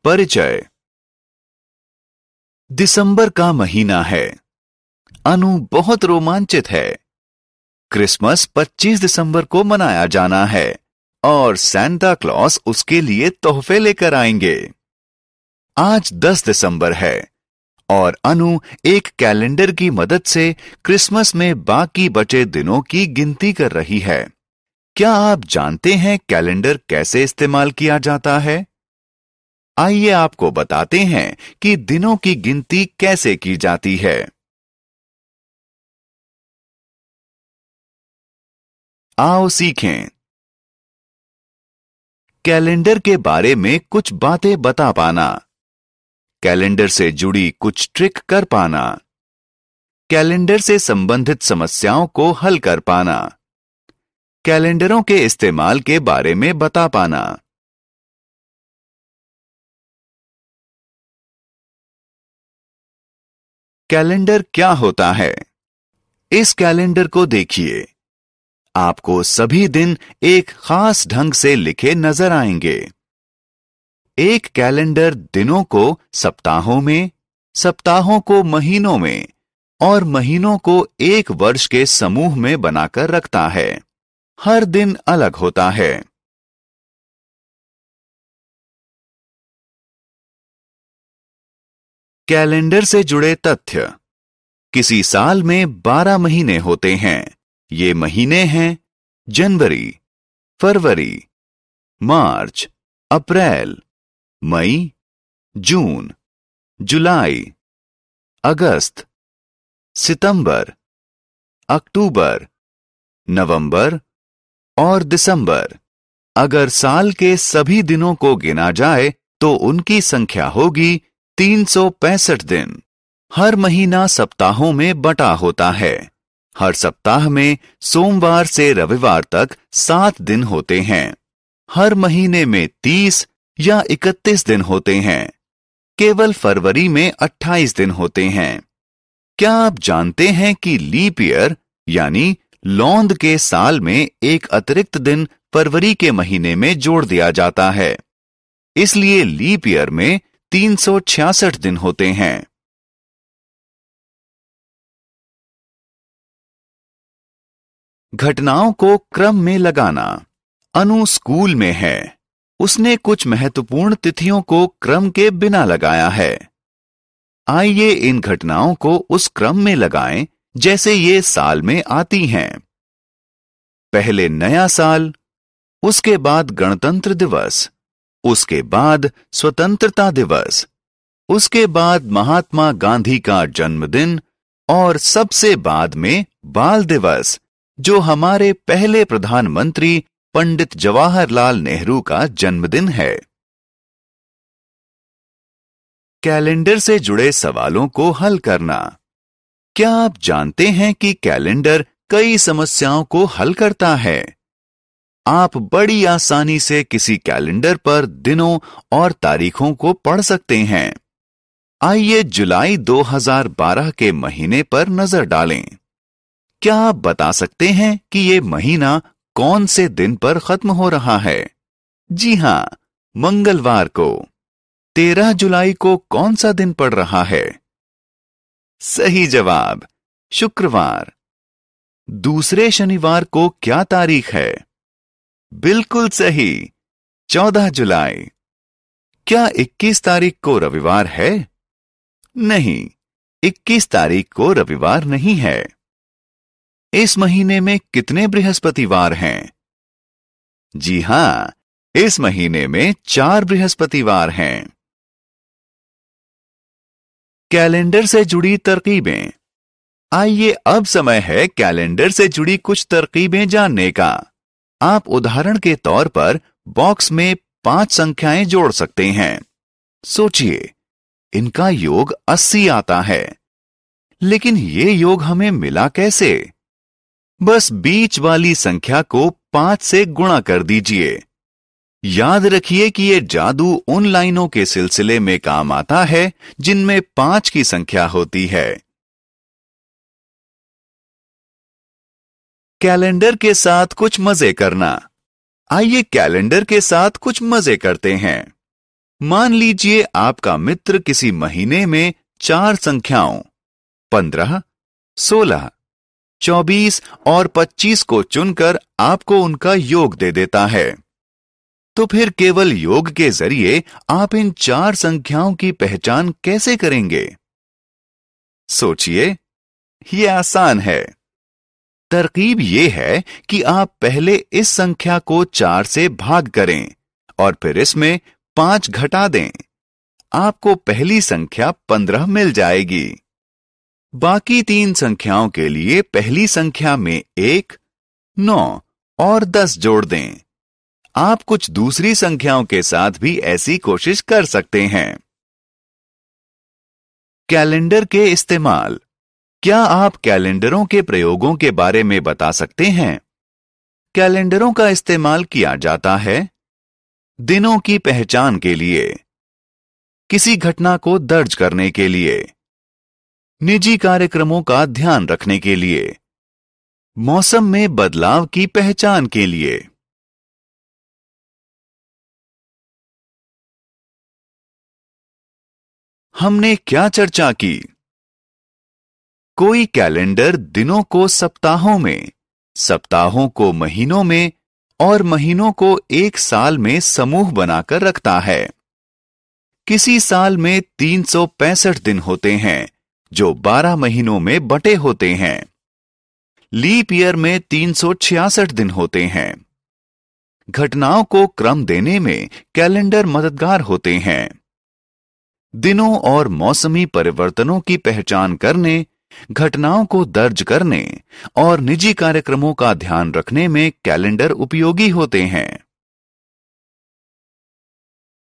परिचय। दिसंबर का महीना है। अनु बहुत रोमांचित है। क्रिसमस 25 दिसंबर को मनाया जाना है और सैंटा क्लॉस उसके लिए तोहफे लेकर आएंगे। आज 10 दिसंबर है और अनु एक कैलेंडर की मदद से क्रिसमस में बाकी बचे दिनों की गिनती कर रही है। क्या आप जानते हैं कैलेंडर कैसे इस्तेमाल किया जाता है? आइए आपको बताते हैं कि दिनों की गिनती कैसे की जाती है। आओ सीखें। कैलेंडर के बारे में कुछ बातें बता पाना, कैलेंडर से जुड़ी कुछ ट्रिक कर पाना, कैलेंडर से संबंधित समस्याओं को हल कर पाना, कैलेंडरों के इस्तेमाल के बारे में बता पाना। कैलेंडर क्या होता है? इस कैलेंडर को देखिए। आपको सभी दिन एक खास ढंग से लिखे नजर आएंगे। एक कैलेंडर दिनों को सप्ताहों में, सप्ताहों को महीनों में और महीनों को एक वर्ष के समूह में बनाकर रखता है। हर दिन अलग होता है। कैलेंडर से जुड़े तथ्य। किसी साल में 12 महीने होते हैं। ये महीने हैं जनवरी, फरवरी, मार्च, अप्रैल, मई, जून, जुलाई, अगस्त, सितंबर, अक्टूबर, नवंबर और दिसंबर। अगर साल के सभी दिनों को गिना जाए तो उनकी संख्या होगी 365 दिन। हर महीना सप्ताहों में बटा होता है। हर सप्ताह में सोमवार से रविवार तक 7 दिन होते हैं। हर महीने में 30 या 31 दिन होते हैं। केवल फरवरी में 28 दिन होते हैं। क्या आप जानते हैं कि लीप ईयर यानी लौंद के साल में एक अतिरिक्त दिन फरवरी के महीने में जोड़ दिया जाता है। इसलिए लीप ईयर में 366 दिन होते हैं। घटनाओं को क्रम में लगाना। अनु स्कूल में है। उसने कुछ महत्वपूर्ण तिथियों को क्रम के बिना लगाया है। आइए इन घटनाओं को उस क्रम में लगाएं जैसे ये साल में आती हैं। पहले नया साल, उसके बाद गणतंत्र दिवस, उसके बाद स्वतंत्रता दिवस, उसके बाद महात्मा गांधी का जन्मदिन और सबसे बाद में बाल दिवस, जो हमारे पहले प्रधानमंत्री पंडित जवाहरलाल नेहरू का जन्मदिन है। कैलेंडर से जुड़े सवालों को हल करना। क्या आप जानते हैं कि कैलेंडर कई समस्याओं को हल करता है? आप बड़ी आसानी से किसी कैलेंडर पर दिनों और तारीखों को पढ़ सकते हैं। आइए जुलाई 2012 के महीने पर नजर डालें। क्या आप बता सकते हैं कि ये महीना कौन से दिन पर खत्म हो रहा है? जी हां, मंगलवार को। 13 जुलाई को कौन सा दिन पड़ रहा है? सही जवाब, शुक्रवार। दूसरे शनिवार को क्या तारीख है? बिल्कुल सही, 14 जुलाई। क्या 21 तारीख को रविवार है? नहीं, 21 तारीख को रविवार नहीं है। इस महीने में कितने बृहस्पतिवार हैं? जी हां, इस महीने में 4 बृहस्पतिवार हैं। कैलेंडर से जुड़ी तरकीबें। आइए अब समय है कैलेंडर से जुड़ी कुछ तरकीबें जानने का। आप उदाहरण के तौर पर बॉक्स में 5 संख्याएं जोड़ सकते हैं। सोचिए, इनका योग 80 आता है। लेकिन ये योग हमें मिला कैसे? बस बीच वाली संख्या को 5 से गुणा कर दीजिए। याद रखिए कि यह जादू उन लाइनों के सिलसिले में काम आता है जिनमें 5 की संख्या होती है। कैलेंडर के साथ कुछ मजे करना। आइए कैलेंडर के साथ कुछ मजे करते हैं। मान लीजिए आपका मित्र किसी महीने में 4 संख्याओं 15, 16, 24 और 25 को चुनकर आपको उनका योग दे देता है। तो फिर केवल योग के जरिए आप इन 4 संख्याओं की पहचान कैसे करेंगे? सोचिए, ये आसान है। तरकीब ये है कि आप पहले इस संख्या को 4 से भाग करें और फिर इसमें 5 घटा दें। आपको पहली संख्या 15 मिल जाएगी। बाकी 3 संख्याओं के लिए पहली संख्या में 1, 9 और 10 जोड़ दें। आप कुछ दूसरी संख्याओं के साथ भी ऐसी कोशिश कर सकते हैं। कैलेंडर के इस्तेमाल। क्या आप कैलेंडरों के प्रयोगों के बारे में बता सकते हैं? कैलेंडरों का इस्तेमाल किया जाता है दिनों की पहचान के लिए, किसी घटना को दर्ज करने के लिए, निजी कार्यक्रमों का ध्यान रखने के लिए, मौसम में बदलाव की पहचान के लिए। हमने क्या चर्चा की? कोई कैलेंडर दिनों को सप्ताहों में, सप्ताहों को महीनों में और महीनों को एक साल में समूह बनाकर रखता है। किसी साल में 365 दिन होते हैं, जो 12 महीनों में बटे होते हैं। लीप ईयर में 366 दिन होते हैं। घटनाओं को क्रम देने में कैलेंडर मददगार होते हैं। दिनों और मौसमी परिवर्तनों की पहचान करने, घटनाओं को दर्ज करने और निजी कार्यक्रमों का ध्यान रखने में कैलेंडर उपयोगी होते हैं।